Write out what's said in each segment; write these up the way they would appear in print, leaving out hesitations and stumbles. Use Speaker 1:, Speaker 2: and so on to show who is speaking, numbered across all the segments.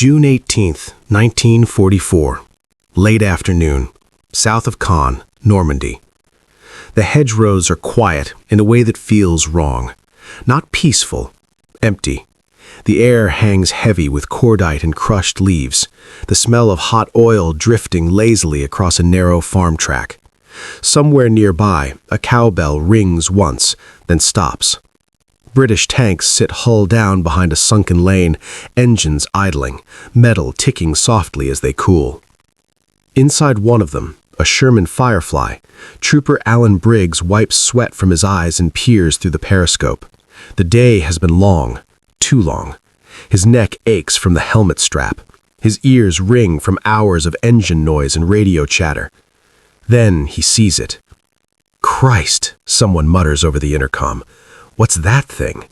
Speaker 1: June 18th, 1944. Late afternoon. South of Caen, Normandy. The hedgerows are quiet in a way that feels wrong. Not peaceful. Empty. The air hangs heavy with cordite and crushed leaves, the smell of hot oil drifting lazily across a narrow farm track. Somewhere nearby, a cowbell rings once, then stops. British tanks sit hull down behind a sunken lane, engines idling, metal ticking softly as they cool. Inside one of them, a Sherman Firefly, Trooper Alan Briggs wipes sweat from his eyes and peers through the periscope. The day has been long, too long. His neck aches from the helmet strap. His ears ring from hours of engine noise and radio chatter. Then he sees it. "Christ," someone mutters over the intercom. "What's that thing?"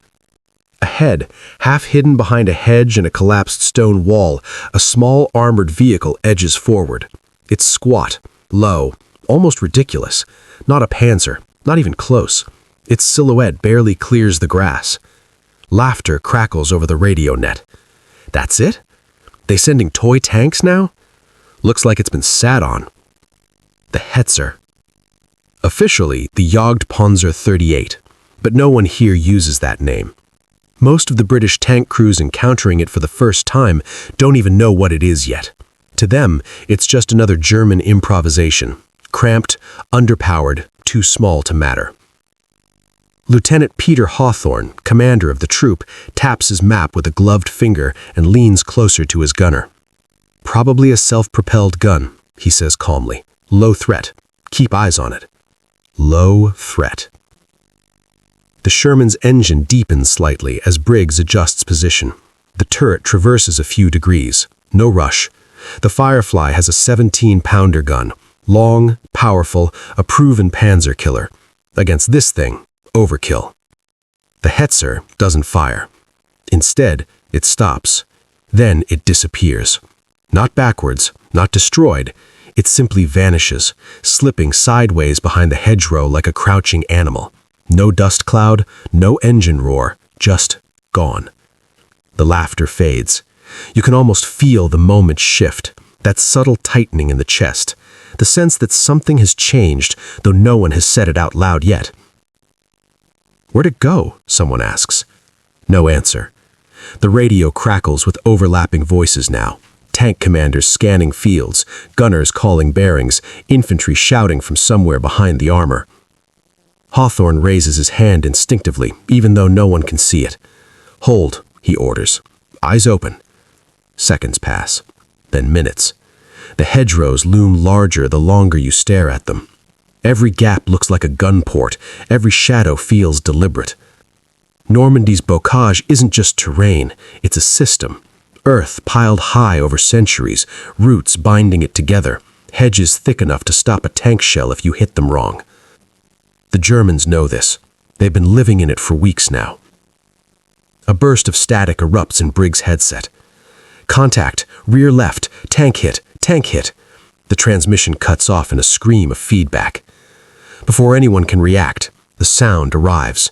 Speaker 1: Ahead, half hidden behind a hedge and a collapsed stone wall, a small armored vehicle edges forward. It's squat, low, almost ridiculous. Not a Panzer, not even close. Its silhouette barely clears the grass. Laughter crackles over the radio net. That's it? They sending toy tanks now? Looks like it's been sat on. The Hetzer. Officially, the Jagdpanzer 38, but no one here uses that name. Most of the British tank crews encountering it for the first time don't even know what it is yet. To them, it's just another German improvisation. Cramped, underpowered, too small to matter. Lieutenant Peter Hawthorne, commander of the troop, taps his map with a gloved finger and leans closer to his gunner. "Probably a self-propelled gun," he says calmly. "Low threat. Keep eyes on it." Low threat. The Sherman's engine deepens slightly as Briggs adjusts position. The turret traverses a few degrees. No rush. The Firefly has a 17-pounder gun. Long, powerful, a proven Panzer killer. Against this thing, overkill. The Hetzer doesn't fire. Instead, it stops. Then it disappears. Not backwards, not destroyed. It simply vanishes, slipping sideways behind the hedgerow like a crouching animal. No dust cloud, no engine roar, just gone. The laughter fades. You can almost feel the moment shift, that subtle tightening in the chest, the sense that something has changed, though no one has said it out loud yet. "Where'd it go?" someone asks. No answer. The radio crackles with overlapping voices now. Tank commanders scanning fields, gunners calling bearings, infantry shouting from somewhere behind the armor. Hawthorne raises his hand instinctively, even though no one can see it. "Hold," he orders. "Eyes open." Seconds pass, then minutes. The hedgerows loom larger the longer you stare at them. Every gap looks like a gun port, every shadow feels deliberate. Normandy's bocage isn't just terrain, it's a system. Earth piled high over centuries, roots binding it together, hedges thick enough to stop a tank shell if you hit them wrong. The Germans know this. They've been living in it for weeks now. A burst of static erupts in Briggs' headset. "Contact, rear left, tank hit, tank hit." The transmission cuts off in a scream of feedback. Before anyone can react, the sound arrives.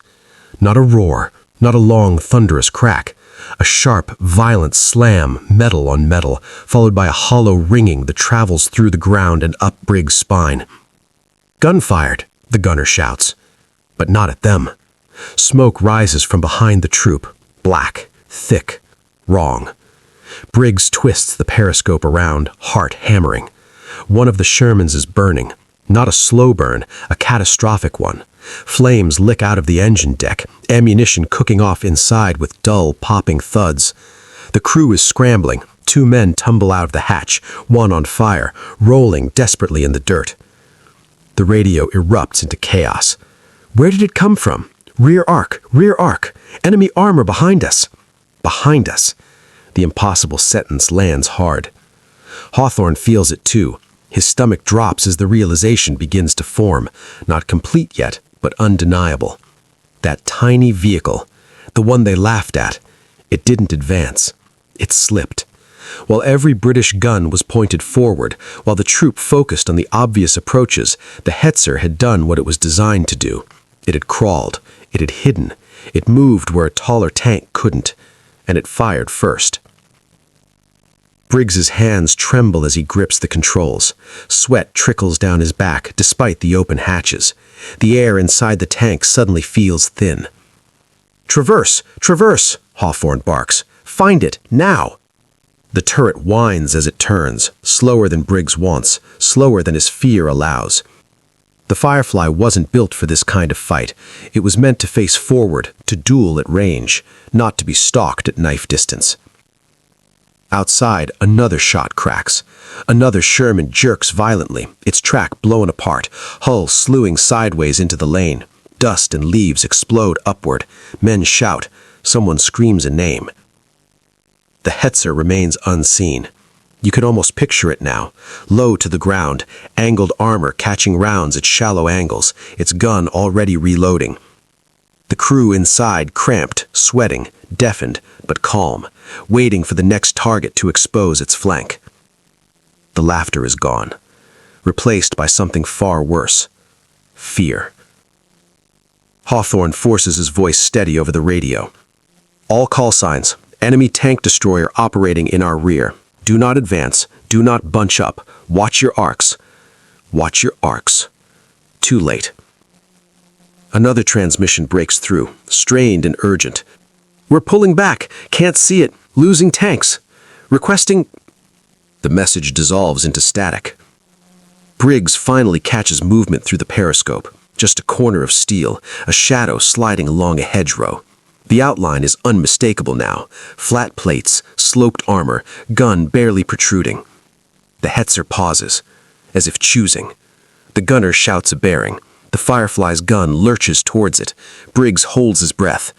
Speaker 1: Not a roar, not a long, thunderous crack. A sharp, violent slam, metal on metal, followed by a hollow ringing that travels through the ground and up Briggs' spine. "Gun fired," the gunner shouts. But not at them. Smoke rises from behind the troop. Black, thick, wrong. Briggs twists the periscope around, heart hammering. One of the Shermans is burning. Not a slow burn, a catastrophic one. Flames lick out of the engine deck, ammunition cooking off inside with dull, popping thuds. The crew is scrambling. 2 men tumble out of the hatch, one on fire, rolling desperately in the dirt. The radio erupts into chaos. Where did it come from? Rear arc, rear arc. Enemy armor behind us. Behind us. The impossible sentence lands hard. Hawthorne feels it too. His stomach drops as the realization begins to form, not complete yet, but undeniable. That tiny vehicle, the one they laughed at, it didn't advance. It slipped. While every British gun was pointed forward, while the troop focused on the obvious approaches, the Hetzer had done what it was designed to do. It had crawled, it had hidden, it moved where a taller tank couldn't, and it fired first. Briggs's hands tremble as he grips the controls. Sweat trickles down his back despite the open hatches. The air inside the tank suddenly feels thin. "Traverse! Traverse!" Hawthorne barks. "Find it, now!" The turret whines as it turns, slower than Briggs wants, slower than his fear allows. The Firefly wasn't built for this kind of fight. It was meant to face forward, to duel at range, not to be stalked at knife distance. Outside, another shot cracks. Another Sherman jerks violently, its track blown apart, hull slewing sideways into the lane. Dust and leaves explode upward. Men shout. Someone screams a name. The Hetzer remains unseen. You can almost picture it now, low to the ground, angled armor catching rounds at shallow angles, its gun already reloading. The crew inside cramped, sweating, deafened, but calm, waiting for the next target to expose its flank. The laughter is gone, replaced by something far worse. Fear. Hawthorne forces his voice steady over the radio. "All call signs. Enemy tank destroyer operating in our rear. Do not advance. Do not bunch up. Watch your arcs. Watch your arcs." Too late. Another transmission breaks through, strained and urgent. "We're pulling back. Can't see it. Losing tanks. Requesting..." The message dissolves into static. Briggs finally catches movement through the periscope. Just a corner of steel, a shadow sliding along a hedgerow. The outline is unmistakable now. Flat plates, sloped armor, gun barely protruding. The Hetzer pauses, as if choosing. The gunner shouts a bearing. The Firefly's gun lurches towards it. Briggs holds his breath.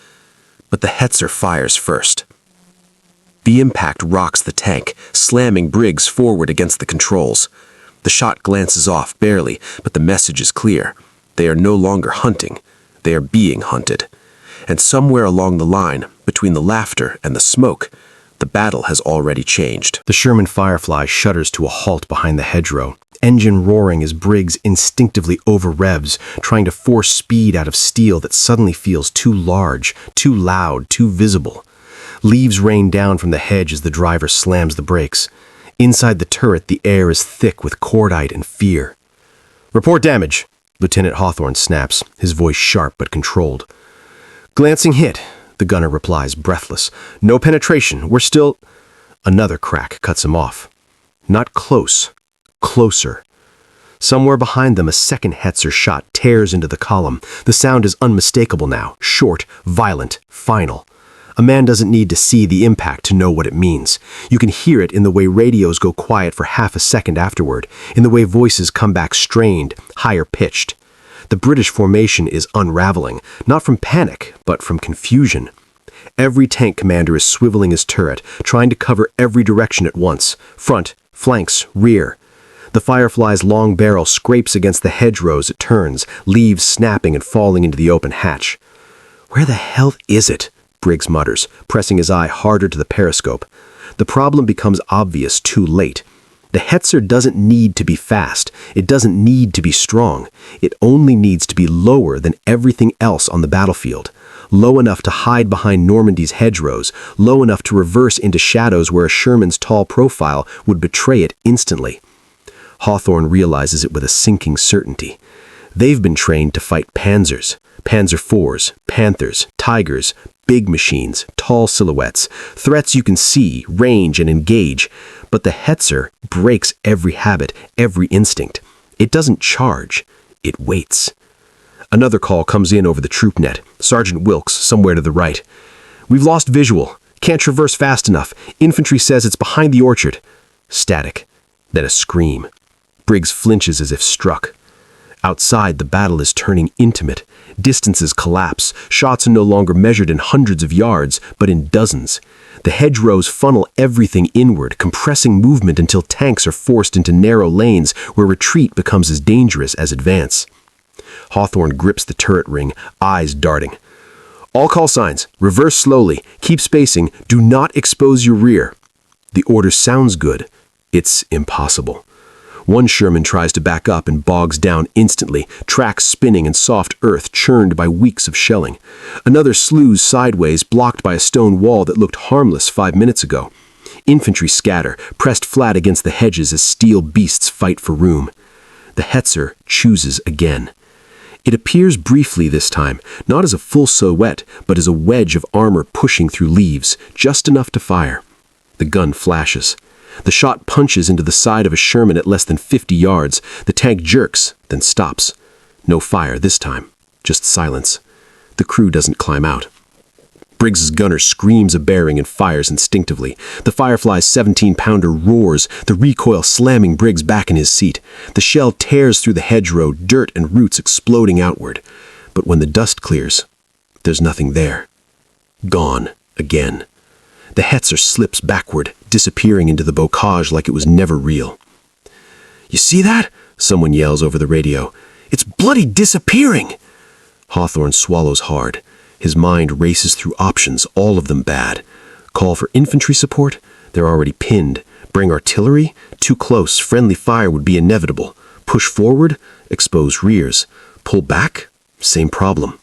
Speaker 1: But the Hetzer fires first. The impact rocks the tank, slamming Briggs forward against the controls. The shot glances off barely, but the message is clear. They are no longer hunting. They are being hunted. And somewhere along the line, between the laughter and the smoke, the battle has already changed. The Sherman Firefly shudders to a halt behind the hedgerow, engine roaring as Briggs instinctively over-revs, trying to force speed out of steel that suddenly feels too large, too loud, too visible. Leaves rain down from the hedge as the driver slams the brakes. Inside the turret, the air is thick with cordite and fear. "Report damage," Lieutenant Hawthorne snaps, his voice sharp but controlled. "Glancing hit," the gunner replies, breathless. "No penetration. We're still..." Another crack cuts him off. Not close. Closer. Somewhere behind them, a second Hetzer shot tears into the column. The sound is unmistakable now. Short, violent, final. A man doesn't need to see the impact to know what it means. You can hear it in the way radios go quiet for half a second afterward, in the way voices come back strained, higher pitched. The British formation is unraveling, not from panic, but from confusion. Every tank commander is swiveling his turret, trying to cover every direction at once, front, flanks, rear. The Firefly's long barrel scrapes against the hedgerows it turns, leaves snapping and falling into the open hatch. "Where the hell is it?" Briggs mutters, pressing his eye harder to the periscope. The problem becomes obvious too late. The Hetzer doesn't need to be fast. It doesn't need to be strong. It only needs to be lower than everything else on the battlefield. Low enough to hide behind Normandy's hedgerows, low enough to reverse into shadows where a Sherman's tall profile would betray it instantly. Hawthorne realizes it with a sinking certainty. They've been trained to fight panzers, Panzer IVs, Panthers, Tigers, big machines, tall silhouettes, threats you can see, range, and engage. But the Hetzer breaks every habit, every instinct. It doesn't charge. It waits. Another call comes in over the troop net. Sergeant Wilkes, somewhere to the right. "We've lost visual. Can't traverse fast enough. Infantry says it's behind the orchard." Static. Then a scream. Briggs flinches as if struck. Outside, the battle is turning intimate. Distances collapse. Shots are no longer measured in hundreds of yards, but in dozens. The hedgerows funnel everything inward, compressing movement until tanks are forced into narrow lanes where retreat becomes as dangerous as advance. Hawthorne grips the turret ring, eyes darting. "All call signs. Reverse slowly. Keep spacing. Do not expose your rear." The order sounds good. It's impossible. One Sherman tries to back up and bogs down instantly, tracks spinning in soft earth churned by weeks of shelling. Another slews sideways, blocked by a stone wall that looked harmless 5 minutes ago.
Speaker 2: Infantry scatter, pressed flat against the hedges as steel beasts fight for room. The Hetzer chooses again. It appears briefly this time, not as a full silhouette, but as a wedge of armor pushing through leaves, just enough to fire. The gun flashes. The shot punches into the side of a Sherman at less than 50 yards. The tank jerks, then stops. No fire this time, just silence. The crew doesn't climb out. Briggs's gunner screams a bearing and fires instinctively. The Firefly's 17-pounder roars, the recoil slamming Briggs back in his seat. The shell tears through the hedgerow, dirt and roots exploding outward. But when the dust clears, there's nothing there. Gone again. The Hetzer slips backward, disappearing into the bocage like it was never real. "You see that?" someone yells over the radio. "It's bloody disappearing!" Hawthorne swallows hard. His mind races through options, all of them bad. Call for infantry support? They're already pinned. Bring artillery? Too close, friendly fire would be inevitable. Push forward? Expose rears. Pull back? Same problem.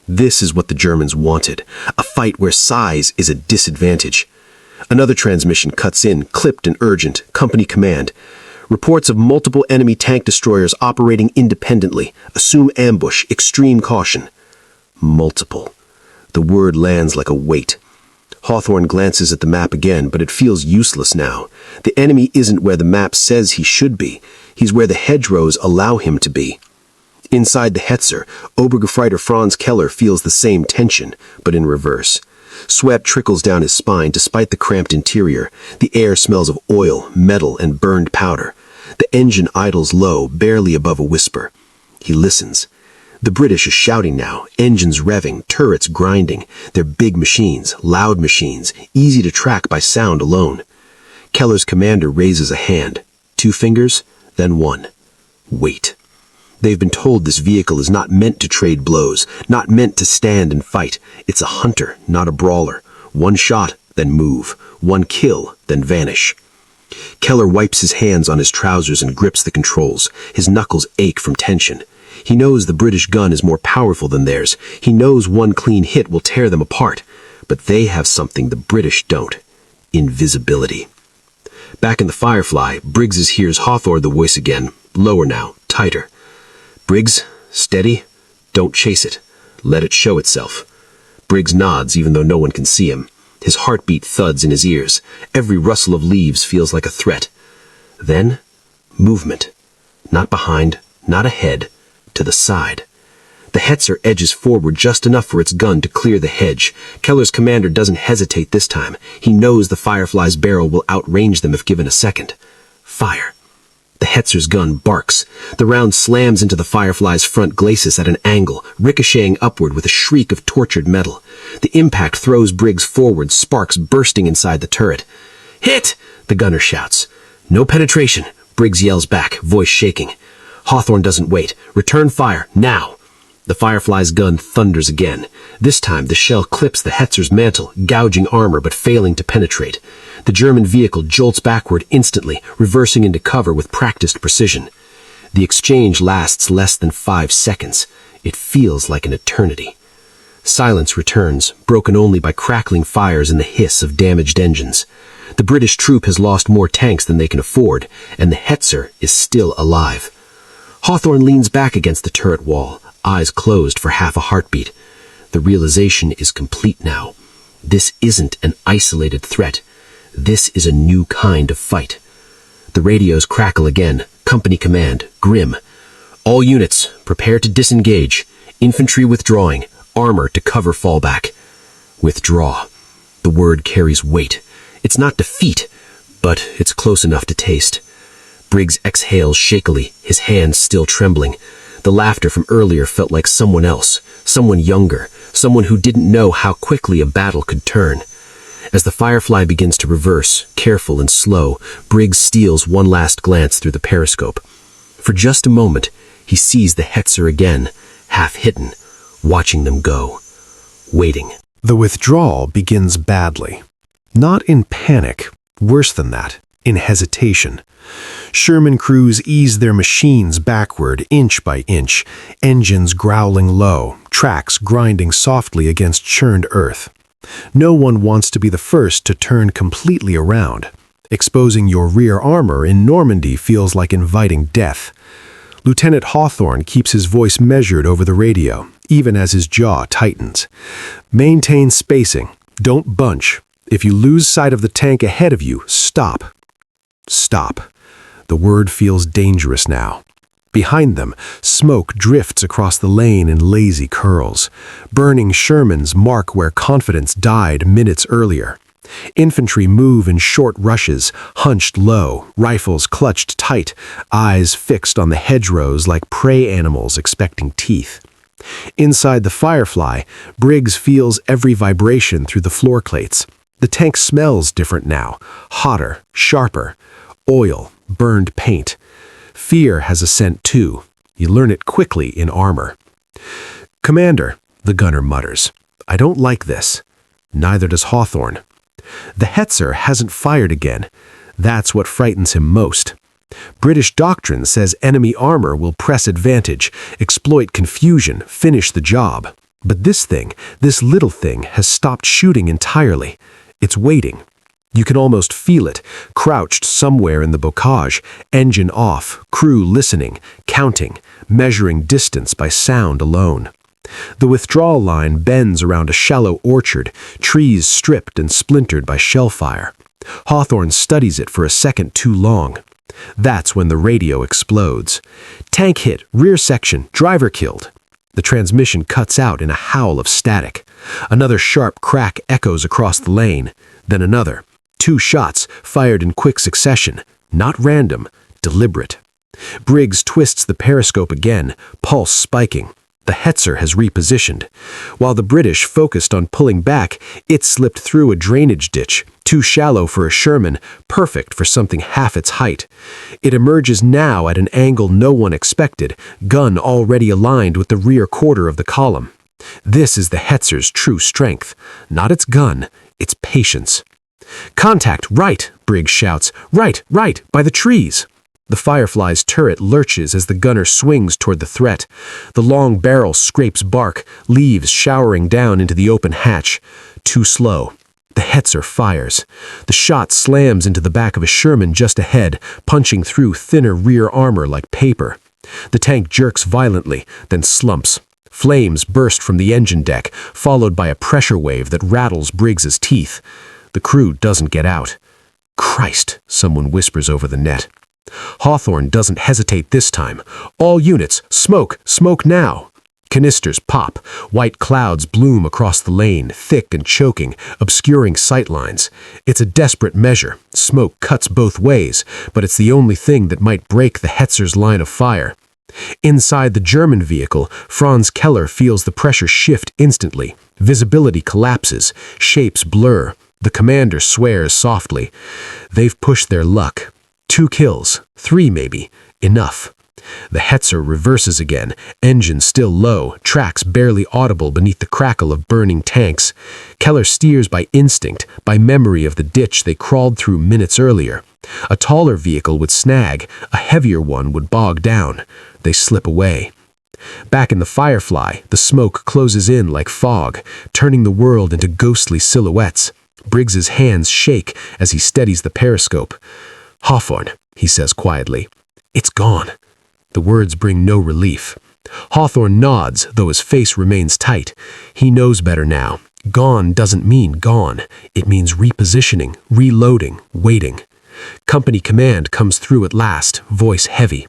Speaker 2: This is what the Germans wanted, a fight where size is a disadvantage. Another transmission cuts in, clipped and urgent, company command. Reports of multiple enemy tank destroyers operating independently. Assume ambush, extreme caution. Multiple. The word lands like a weight. Hawthorne glances at the map again, but it feels useless now. The enemy isn't where the map says he should be. He's where the hedgerows allow him to be. Inside the Hetzer, Obergefreiter Franz Keller feels the same tension, but in reverse. Sweat trickles down his spine despite the cramped interior. The air smells of oil, metal, and burned powder. The engine idles low, barely above a whisper. He listens. The British are shouting now, engines revving, turrets grinding. They're big machines, loud machines, easy to track by sound alone. Keller's commander raises a hand. 2 fingers, then 1. Wait. They've been told this vehicle is not meant to trade blows, not meant to stand and fight. It's a hunter, not a brawler. 1 shot, then move. 1 kill, then vanish. Keller wipes his hands on his trousers and grips the controls. His knuckles ache from tension. He knows the British gun is more powerful than theirs. He knows 1 clean hit will tear them apart. But they have something the British don't. Invisibility. Back in the Firefly, Briggs hears Hawthorne the voice again, lower now, tighter. "Briggs, steady. Don't chase it. Let it show itself." Briggs nods even though no one can see him. His heartbeat thuds in his ears. Every rustle of leaves feels like a threat. Then, movement. Not behind, not ahead, to the side. The Hetzer edges forward just enough for its gun to clear the hedge. Keller's commander doesn't hesitate this time. He knows the Firefly's barrel will outrange them if given a second. Fire. The Hetzer's gun barks. The round slams into the Firefly's front glacis at an angle, ricocheting upward with a shriek of tortured metal. The impact throws Briggs forward, sparks bursting inside the turret. "Hit!" the gunner shouts. "No penetration," Briggs yells back, voice shaking. Hawthorne doesn't wait. "Return fire, now!" The Firefly's gun thunders again. This time the shell clips the Hetzer's mantle, gouging armor but failing to penetrate. The German vehicle jolts backward instantly, reversing into cover with practiced precision. The exchange lasts less than 5 seconds. It feels like an eternity. Silence returns, broken only by crackling fires and the hiss of damaged engines. The British troop has lost more tanks than they can afford, and the Hetzer is still alive. Hawthorne leans back against the turret wall, eyes closed for half a heartbeat. The realization is complete now. This isn't an isolated threat. This is a new kind of fight. The radios crackle again. Company command, grim. "All units, prepare to disengage. Infantry withdrawing. Armor to cover fallback." Withdraw. The word carries weight. It's not defeat, but it's close enough to taste. Briggs exhales shakily, his hands still trembling. The laughter from earlier felt like someone else, someone younger, someone who didn't know how quickly a battle could turn. As the Firefly begins to reverse, careful and slow, Briggs steals one last glance through the periscope. For just a moment, he sees the Hetzer again, half-hidden, watching them go, waiting.
Speaker 1: The withdrawal begins badly. Not in panic, worse than that, in hesitation. Sherman crews ease their machines backward inch by inch, engines growling low, tracks grinding softly against churned earth. No one wants to be the first to turn completely around. Exposing your rear armor in Normandy feels like inviting death. Lieutenant Hawthorne keeps his voice measured over the radio, even as his jaw tightens. Maintain spacing. Don't bunch. If you lose sight of the tank ahead of you, stop. Stop. The word feels dangerous now. Behind them, smoke drifts across the lane in lazy curls. Burning Shermans mark where confidence died minutes earlier. Infantry move in short rushes, hunched low, rifles clutched tight, eyes fixed on the hedgerows like prey animals expecting teeth. Inside the Firefly, Briggs feels every vibration through the floor plates. The tank smells different now, hotter, sharper. Oil, burned paint. Fear has a scent too. You learn it quickly in armor. "Commander," the gunner mutters, "I don't like this." Neither does Hawthorne. The Hetzer hasn't fired again. That's what frightens him most. British doctrine says enemy armor will press advantage, exploit confusion, finish the job. But this thing, this little thing, has stopped shooting entirely. It's waiting. You can almost feel it, crouched somewhere in the bocage, engine off, crew listening, counting, measuring distance by sound alone. The withdrawal line bends around a shallow orchard, trees stripped and splintered by shellfire. Hawthorne studies it for a second too long. That's when the radio explodes. "Tank hit, rear section, driver killed." The transmission cuts out in a howl of static. Another sharp crack echoes across the lane, then another. 2 shots, fired in quick succession, not random, deliberate. Briggs twists the periscope again, pulse spiking. The Hetzer has repositioned. While the British focused on pulling back, it slipped through a drainage ditch, too shallow for a Sherman, perfect for something half its height. It emerges now at an angle no one expected, gun already aligned with the rear quarter of the column. This is the Hetzer's true strength, not its gun, its patience. "Contact, right!" Briggs shouts. "Right, right, by the trees!" The Firefly's turret lurches as the gunner swings toward the threat. The long barrel scrapes bark, leaves showering down into the open hatch. Too slow. The Hetzer fires. The shot slams into the back of a Sherman just ahead, punching through thinner rear armor like paper. The tank jerks violently, then slumps. Flames burst from the engine deck, followed by a pressure wave that rattles Briggs's teeth. The crew doesn't get out. "Christ," someone whispers over the net. Hawthorne doesn't hesitate this time. "All units, smoke, smoke now!" Canisters pop. White clouds bloom across the lane, thick and choking, obscuring sightlines. It's a desperate measure. Smoke cuts both ways, but it's the only thing that might break the Hetzer's line of fire. Inside the German vehicle, Franz Keller feels the pressure shift instantly. Visibility collapses. Shapes blur. The commander swears softly. They've pushed their luck. 2 kills, 3 maybe, enough. The Hetzer reverses again, engine still low, tracks barely audible beneath the crackle of burning tanks. Keller steers by instinct, by memory of the ditch they crawled through minutes earlier. A taller vehicle would snag, a heavier one would bog down. They slip away. Back in the Firefly, the smoke closes in like fog, turning the world into ghostly silhouettes. Briggs's hands shake as he steadies the periscope. "Hawthorne," he says quietly. "It's gone." The words bring no relief. Hawthorne nods, though his face remains tight. He knows better now. Gone doesn't mean gone. It means repositioning, reloading, waiting. Company command comes through at last, voice heavy.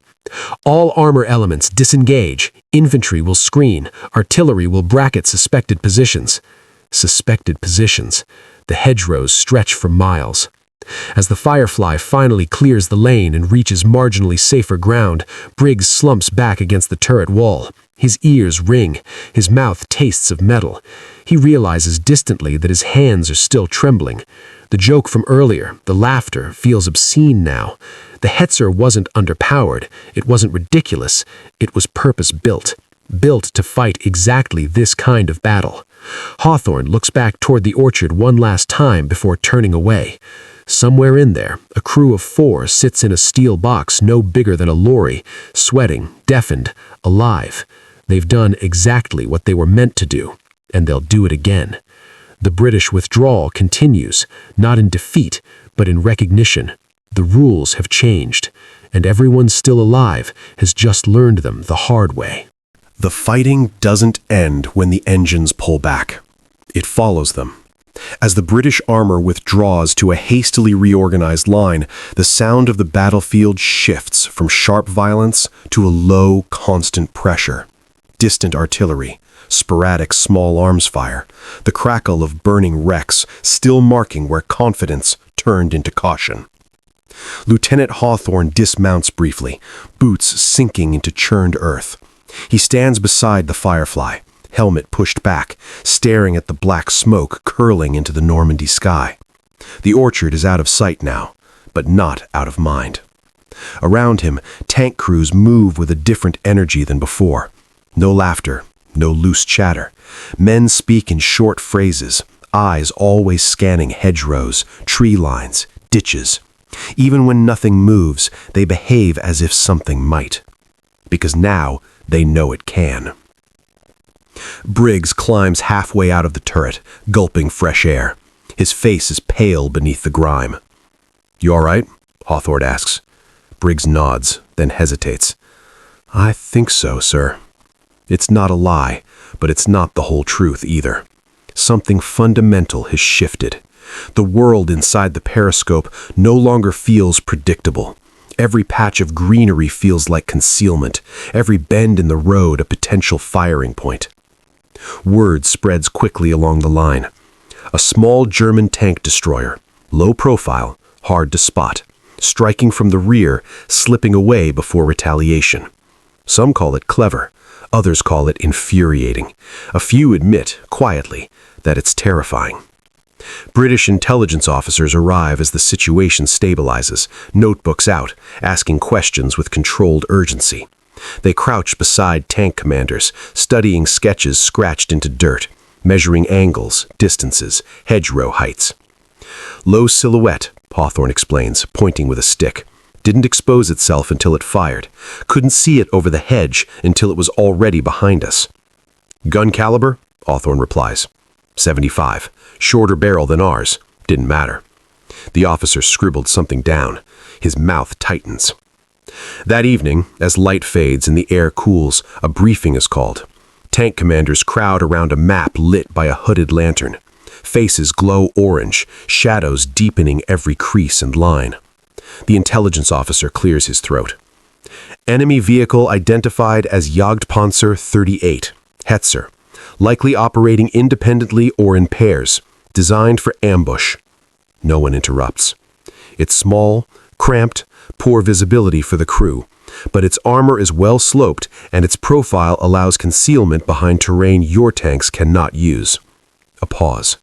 Speaker 1: "All armor elements disengage. Infantry will screen. Artillery will bracket suspected positions." Suspected positions. The hedgerows stretch for miles. As the Firefly finally clears the lane and reaches marginally safer ground, Briggs slumps back against the turret wall. His ears ring. His mouth tastes of metal. He realizes distantly that his hands are still trembling. The joke from earlier, the laughter, feels obscene now. The Hetzer wasn't underpowered. It wasn't ridiculous. It was purpose-built. Built to fight exactly this kind of battle. Hawthorne looks back toward the orchard one last time before turning away. Somewhere in there, a crew of 4 sits in a steel box no bigger than a lorry, sweating, deafened, alive. They've done exactly what they were meant to do, and they'll do it again.
Speaker 2: The British withdrawal continues, not in defeat, but in recognition. The rules have changed, and everyone still alive has just learned them the hard way.
Speaker 1: The fighting doesn't end when the engines pull back. It follows them. As the British armor withdraws to a hastily reorganized line, the sound of the battlefield shifts from sharp violence to a low, constant pressure. Distant artillery, sporadic small arms fire, the crackle of burning wrecks still marking where confidence turned into caution. Lieutenant Hawthorne dismounts briefly, boots sinking into churned earth. He stands beside the Firefly, helmet pushed back, staring at the black smoke curling into the Normandy sky. The orchard is out of sight now, but not out of mind. Around him, tank crews move with a different energy than before. No laughter, no loose chatter. Men speak in short phrases, eyes always scanning hedgerows, tree lines, ditches. Even when nothing moves, they behave as if something might. Because now they know it can. Briggs climbs halfway out of the turret, gulping fresh air. His face is pale beneath the grime. "You all right?" Hawthorne asks. Briggs nods, then hesitates. "I think so, sir." It's not a lie, but it's not the whole truth either. Something fundamental has shifted. The world inside the periscope no longer feels predictable. Every patch of greenery feels like concealment, every bend in the road a potential firing point. Word spreads quickly along the line. A small German tank destroyer, low profile, hard to spot, striking from the rear, slipping away before retaliation. Some call it clever, others call it infuriating. A few admit, quietly, that it's terrifying. British intelligence officers arrive as the situation stabilizes, notebooks out, asking questions with controlled urgency. They crouch beside tank commanders, studying sketches scratched into dirt, measuring angles, distances, hedgerow heights. Low silhouette, Hawthorne explains, pointing with a stick. Didn't expose itself until it fired. Couldn't see it over the hedge until it was already behind us. "Gun caliber?" Hawthorne replies. 75. Shorter barrel than ours. Didn't matter. The officer scribbled something down. His mouth tightens. That evening, as light fades and the air cools, a briefing is called. Tank commanders crowd around a map lit by a hooded lantern. Faces glow orange, shadows deepening every crease and line. The intelligence officer clears his throat. Enemy vehicle identified as Jagdpanzer 38, Hetzer, likely operating independently or in pairs, designed for ambush. No one interrupts. It's small, cramped, poor visibility for the crew, but its armor is well sloped and its profile allows concealment behind terrain your tanks cannot use. A pause.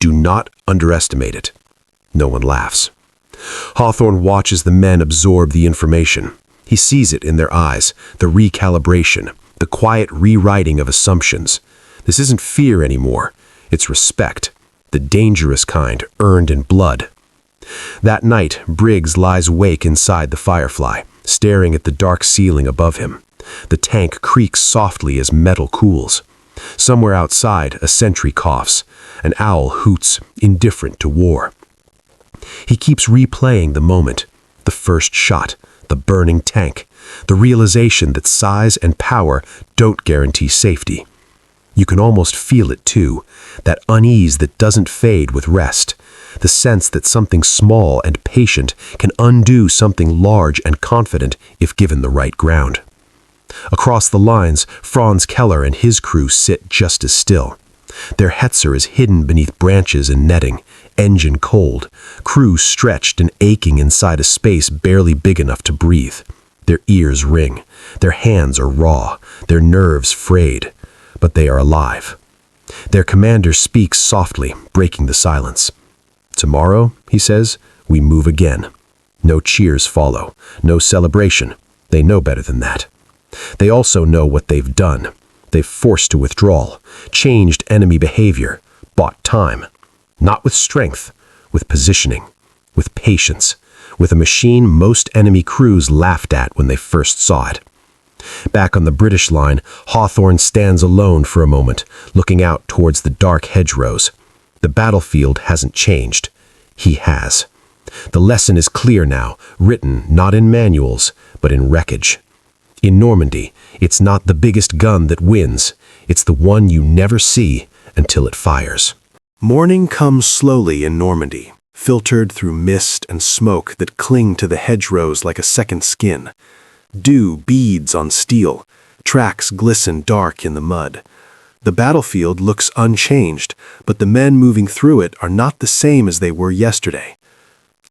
Speaker 1: Do not underestimate it. No one laughs. Hawthorne watches the men absorb the information. He sees it in their eyes, the recalibration, the quiet rewriting of assumptions. This isn't fear anymore. It's respect, the dangerous kind earned in blood. That night, Briggs lies awake inside the Firefly, staring at the dark ceiling above him. The tank creaks softly as metal cools. Somewhere outside, a sentry coughs. An owl hoots, indifferent to war. He keeps replaying the moment, the first shot, the burning tank, the realization that size and power don't guarantee safety. You can almost feel it too, that unease that doesn't fade with rest, the sense that something small and patient can undo something large and confident if given the right ground. Across the lines, Franz Keller and his crew sit just as still. Their Hetzer is hidden beneath branches and netting, engine cold, crew stretched and aching inside a space barely big enough to breathe. Their ears ring, their hands are raw, their nerves frayed, but they are alive. Their commander speaks softly, breaking the silence. "Tomorrow," he says, "we move again." No cheers follow, no celebration. They know better than that. They also know what they've done. They've forced a withdrawal, changed enemy behavior, bought time. Not with strength, with positioning, with patience, with a machine most enemy crews laughed at when they first saw it. Back on the British line, Hawthorne stands alone for a moment, looking out towards the dark hedgerows.
Speaker 2: The battlefield hasn't changed. He has. The lesson is clear now, written not in manuals, but in wreckage. In Normandy, it's not the biggest gun that wins. It's the one you never see until it fires.
Speaker 1: Morning comes slowly in Normandy, filtered through mist and smoke that cling to the hedgerows like a second skin. Dew beads on steel. Tracks glisten dark in the mud. The battlefield looks unchanged, but the men moving through it are not the same as they were yesterday.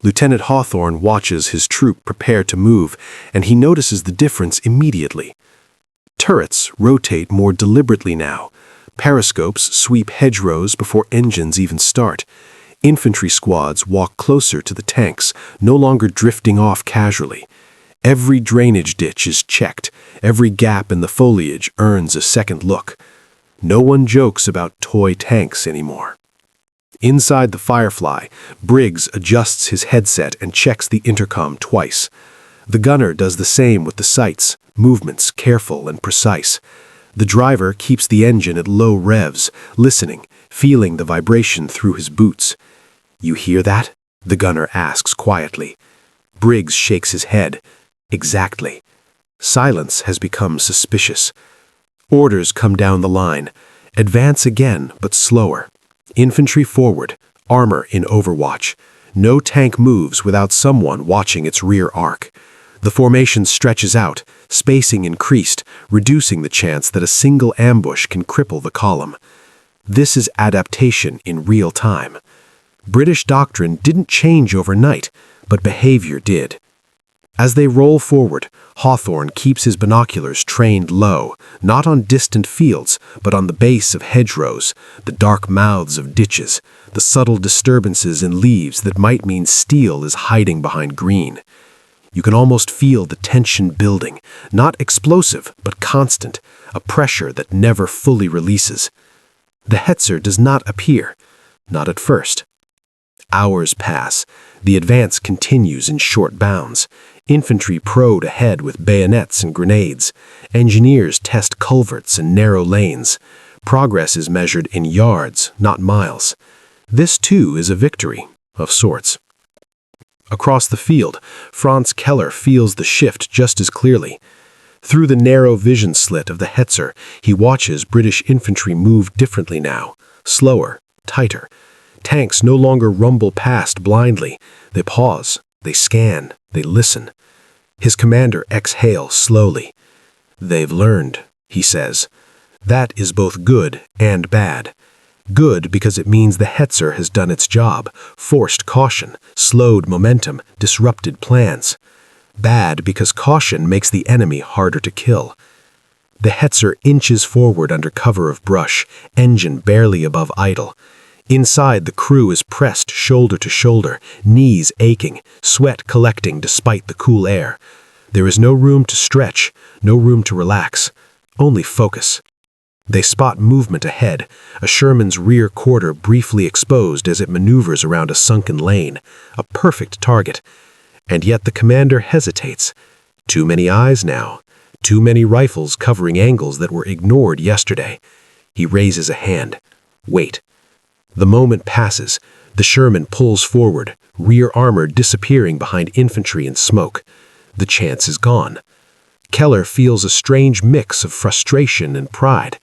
Speaker 1: Lieutenant Hawthorne watches his troop prepare to move, and he notices the difference immediately. Turrets rotate more deliberately now. Periscopes sweep hedgerows before engines even start. Infantry squads walk closer to the tanks, no longer drifting off casually. Every drainage ditch is checked. Every gap in the foliage earns a second look. No one jokes about toy tanks anymore. Inside the Firefly, Briggs adjusts his headset and checks the intercom twice. The gunner does the same with the sights, movements careful and precise. The driver keeps the engine at low revs, listening, feeling the vibration through his boots. "You hear that?" the gunner asks quietly. Briggs shakes his head. "Exactly." Silence has become suspicious. Orders come down the line. Advance again, but slower. Infantry forward, armor in overwatch. No tank moves without someone watching its rear arc. The formation stretches out, spacing increased, reducing the chance that a single ambush can cripple the column. This is adaptation in real time. British doctrine didn't change overnight, but behavior did. As they roll forward, Hawthorne keeps his binoculars trained low, not on distant fields, but on the base of hedgerows, the dark mouths of ditches, the subtle disturbances in leaves that might mean steel is hiding behind green. You can almost feel the tension building, not explosive, but constant, a pressure that never fully releases. The Hetzer does not appear, not at first. Hours pass. The advance continues in short bounds. Infantry prode ahead with bayonets and grenades. Engineers test culverts and narrow lanes. Progress is measured in yards, not miles. This, too, is a victory, of sorts. Across the field, Franz Keller feels the shift just as clearly. Through the narrow vision slit of the Hetzer, he watches British infantry move differently now, slower, tighter. Tanks no longer rumble past blindly. They pause, they scan, they listen. His commander exhales slowly. "They've learned," he says. That is both good and bad. Good because it means the Hetzer has done its job, forced caution, slowed momentum, disrupted plans. Bad because caution makes the enemy harder to kill. The Hetzer inches forward under cover of brush, engine barely above idle. Inside, the crew is pressed shoulder to shoulder, knees aching, sweat collecting despite the cool air. There is no room to stretch, no room to relax, only focus. They spot movement ahead, a Sherman's rear quarter briefly exposed as it maneuvers around a sunken lane, a perfect target. And yet the commander hesitates. Too many eyes now, too many rifles covering angles that were ignored yesterday. He raises a hand. Wait. The moment passes. The Sherman pulls forward, rear armor disappearing behind infantry and smoke. The chance is gone. Keller feels a strange mix of frustration and pride.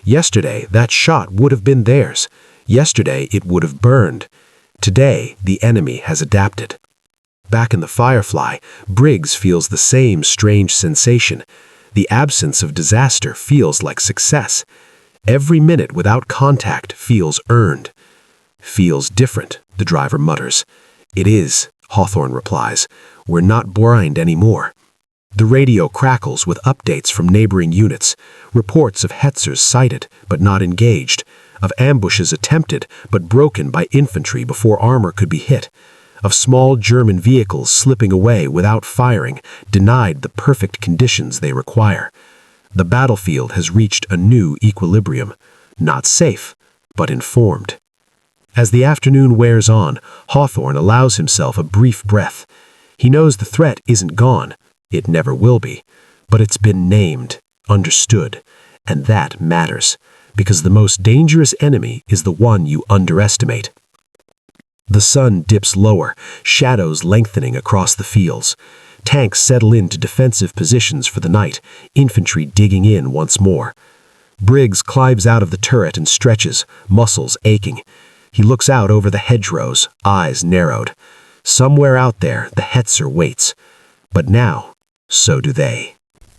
Speaker 1: Yesterday, that shot would have been theirs. Yesterday, it would have burned. Today, the enemy has adapted. Back in the Firefly, Briggs feels the same strange sensation. The absence of disaster feels like success. Every minute without contact feels earned. "Feels different," the driver mutters. "It is," Hawthorne replies. "We're not blind anymore." The radio crackles with updates from neighboring units, reports of Hetzers sighted but not engaged, of ambushes attempted but broken by infantry before armor could be hit, of small German vehicles slipping away without firing, denied the perfect conditions they require. The battlefield has reached a new equilibrium, not safe, but informed. As the afternoon wears on, Hawthorne allows himself a brief breath. He knows the threat isn't gone. It never will be. But it's been named, understood, and that matters.
Speaker 2: because the most dangerous enemy is the one you underestimate. The sun dips lower, shadows lengthening across the fields. Tanks settle into defensive positions for the night, infantry digging in once more. Briggs climbs out of the turret and stretches, muscles aching. He looks out over the hedgerows, eyes narrowed. Somewhere out there, the Hetzer waits. But now, so do they.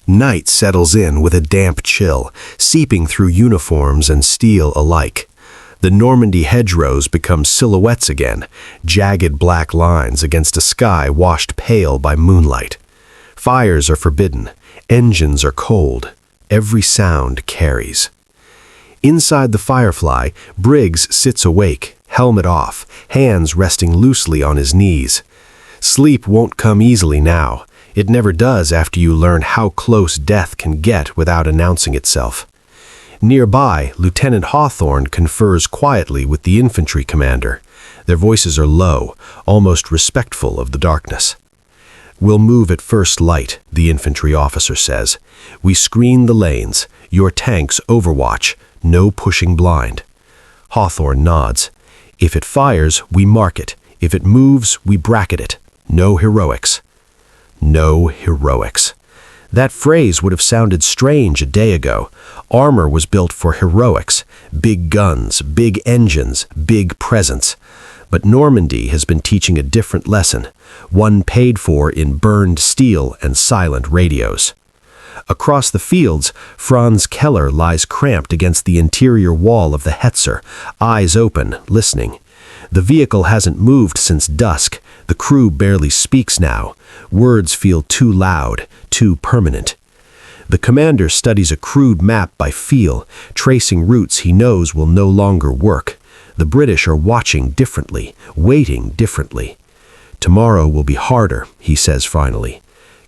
Speaker 1: Night settles in with a damp chill, seeping through uniforms and steel alike. The Normandy hedgerows become silhouettes again, jagged black lines against a sky washed pale by moonlight. Fires are forbidden, engines are cold, every sound carries. Inside the Firefly, Briggs sits awake, helmet off, hands resting loosely on his knees. Sleep won't come easily now. It never does after you learn how close death can get without announcing itself. Nearby, Lieutenant Hawthorne confers quietly with the infantry commander. Their voices are low, almost respectful of the darkness. "We'll move at first light," the infantry officer says. "We screen the lanes. Your tanks overwatch. No pushing blind." Hawthorne nods. "If it fires, we mark it. If it moves, we bracket it. No heroics." No heroics. That phrase would have sounded strange a day ago. Armor was built for heroics. Big guns, big engines, big presence. But Normandy has been teaching a different lesson, one paid for in burned steel and silent radios. Across the fields, Franz Keller lies cramped against the interior wall of the Hetzer, eyes open, listening. The vehicle hasn't moved since dusk. The crew barely speaks now. Words feel too loud, too permanent. The commander studies a crude map by feel, tracing routes he knows will no longer work. The British are watching differently, waiting differently. "Tomorrow will be harder," he says finally.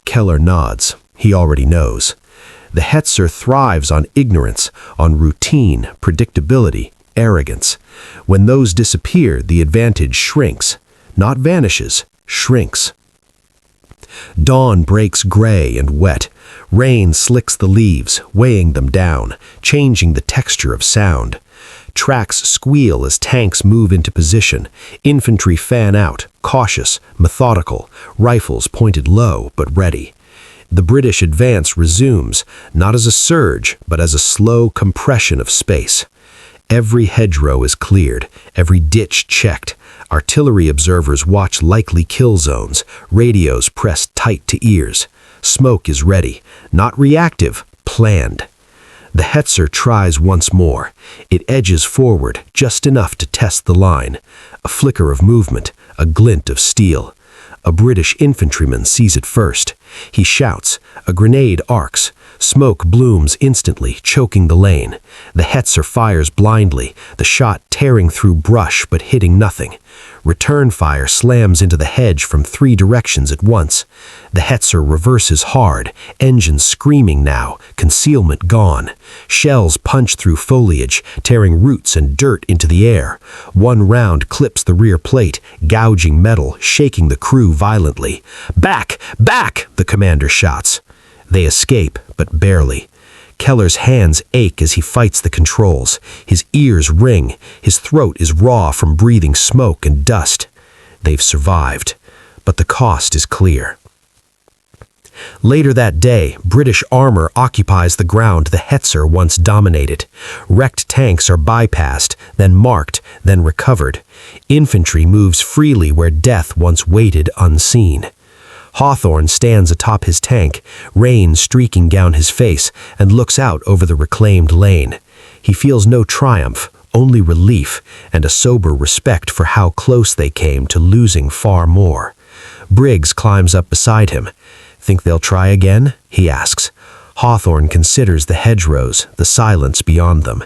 Speaker 1: Keller nods. He already knows. The Hetzer thrives on ignorance, on routine, predictability, arrogance. When those disappear, the advantage shrinks. Not vanishes, shrinks. Dawn breaks gray and wet. Rain slicks the leaves, weighing them down, changing the texture of sound. Tracks squeal as tanks move into position. Infantry fan out, cautious, methodical, rifles pointed low but ready. The British advance resumes, not as a surge, but as a slow compression of space. Every hedgerow is cleared, every ditch checked. Artillery observers watch likely kill zones, radios pressed tight to ears. Smoke is ready, not reactive, planned. The Hetzer tries once more. It edges forward, just enough to test the line. A flicker of movement, a glint of steel. A British infantryman sees it first. He shouts. A grenade arcs. Smoke blooms instantly, choking the lane. The Hetzer fires blindly, the shot tearing through brush but hitting nothing. Return fire slams into the hedge from 3 directions at once. The Hetzer reverses hard, engines screaming now, concealment gone. Shells punch through foliage, tearing roots and dirt into the air. One round clips the rear plate, gouging metal, shaking the crew violently. "Back! Back!" the commander shouts. They escape, but barely. Keller's hands ache as he fights the controls. His ears ring. His throat is raw from breathing smoke and dust. They've survived, but the cost is clear. Later that day, British armor occupies the ground the Hetzer once dominated. Wrecked tanks are bypassed, then marked, then recovered. Infantry moves freely where death once waited unseen. Hawthorne stands atop his tank, rain streaking down his face, and looks out over the reclaimed lane. He feels no triumph, only relief, and a sober respect for how close they came to losing far more. Briggs climbs up beside him. "Think they'll try again?" he asks. Hawthorne considers the hedgerows, the silence beyond them.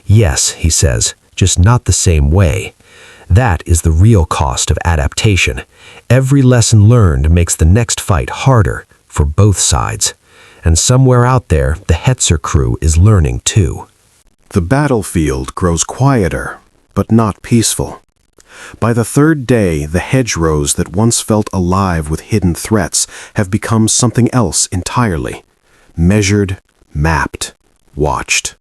Speaker 1: "Yes," he says, "just not the same way." That is the real cost of adaptation. Every lesson learned makes the next fight harder for both sides. And somewhere out there, the Hetzer crew is learning too.
Speaker 3: The battlefield grows quieter, but not peaceful. By the 3rd day, the hedgerows that once felt alive with hidden threats have become something else entirely. Measured, mapped, watched.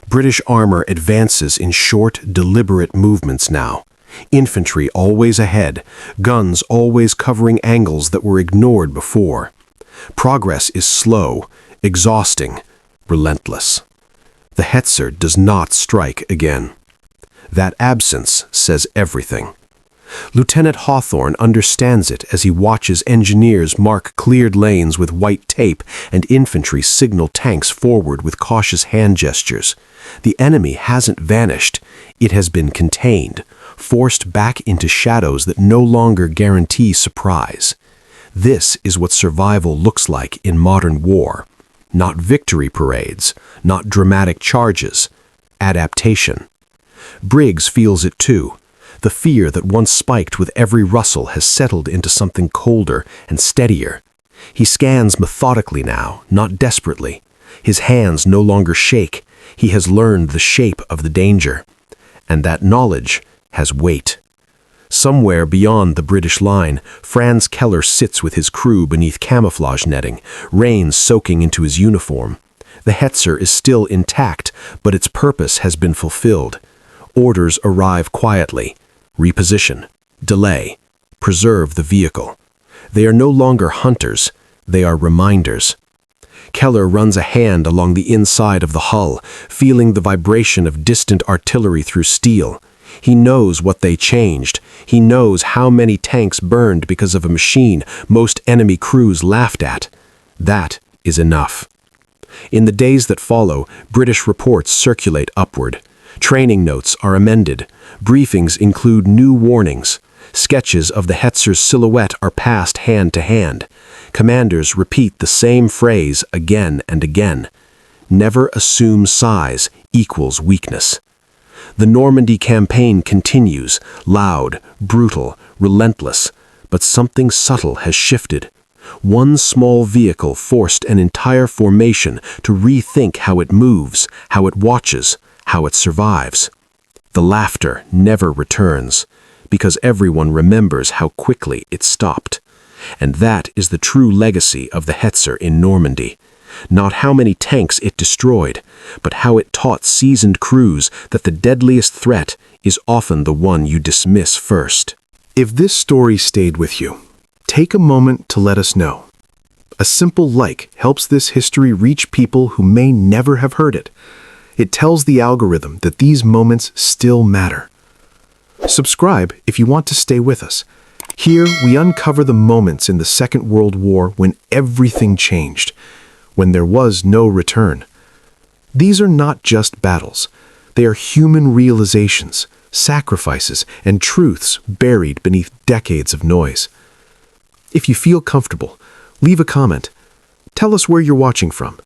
Speaker 3: British armor advances in short, deliberate movements now. Infantry always ahead, guns always covering angles that were ignored before. Progress is slow, exhausting, relentless. The Hetzer does not strike again. That absence says everything. Lieutenant Hawthorne understands it as he watches engineers mark cleared lanes with white tape and infantry signal tanks forward with cautious hand gestures. The enemy hasn't vanished. It has been contained, forced back into shadows that no longer guarantee surprise. This is what survival looks like in modern war. Not victory parades, not dramatic charges. Adaptation. Briggs feels it too. The fear that once spiked with every rustle has settled into something colder and steadier. He scans methodically now, not desperately. His hands no longer shake. He has learned the shape of the danger. And that knowledge has weight. Somewhere beyond the British line, Franz Keller sits with his crew beneath camouflage netting, rain soaking into his uniform. The Hetzer is still intact, but its purpose has been fulfilled. Orders arrive quietly. Reposition, delay, preserve the vehicle. They are no longer hunters, they are reminders. Keller runs a hand along the inside of the hull, feeling the vibration of distant artillery through steel. He knows what they changed. He knows how many tanks burned because of a machine most enemy crews laughed at. That is enough. In the days that follow, British reports circulate upward. Training notes are amended. Briefings include new warnings. Sketches of the Hetzer's silhouette are passed hand to hand. Commanders repeat the same phrase again and again. Never assume size equals weakness. The Normandy campaign continues, loud, brutal, relentless, but something subtle has shifted. One small vehicle forced an entire formation to rethink how it moves, how it watches, how it survives. The laughter never returns, because everyone remembers how quickly it stopped. And that is the true legacy of the Hetzer in Normandy. Not how many tanks it destroyed, but how it taught seasoned crews that the deadliest threat is often the one you dismiss first.
Speaker 1: If this story stayed with you, take a moment to let us know. A simple like helps this history reach people who may never have heard it. It tells the algorithm that these moments still matter. Subscribe if you want to stay with us. Here we uncover the moments in the Second World War when everything changed, when there was no return. These are not just battles. They are human realizations, sacrifices, and truths buried beneath decades of noise. If you feel comfortable, leave a comment. Tell us where you're watching from.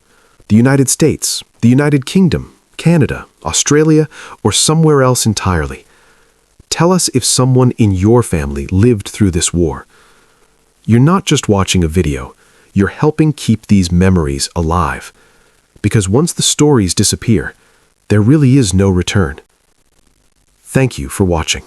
Speaker 1: The United States, the United Kingdom, Canada, Australia, or somewhere else entirely. Tell us if someone in your family lived through this war. You're not just watching a video, you're helping keep these memories alive. Because once the stories disappear, there really is no return. Thank you for watching.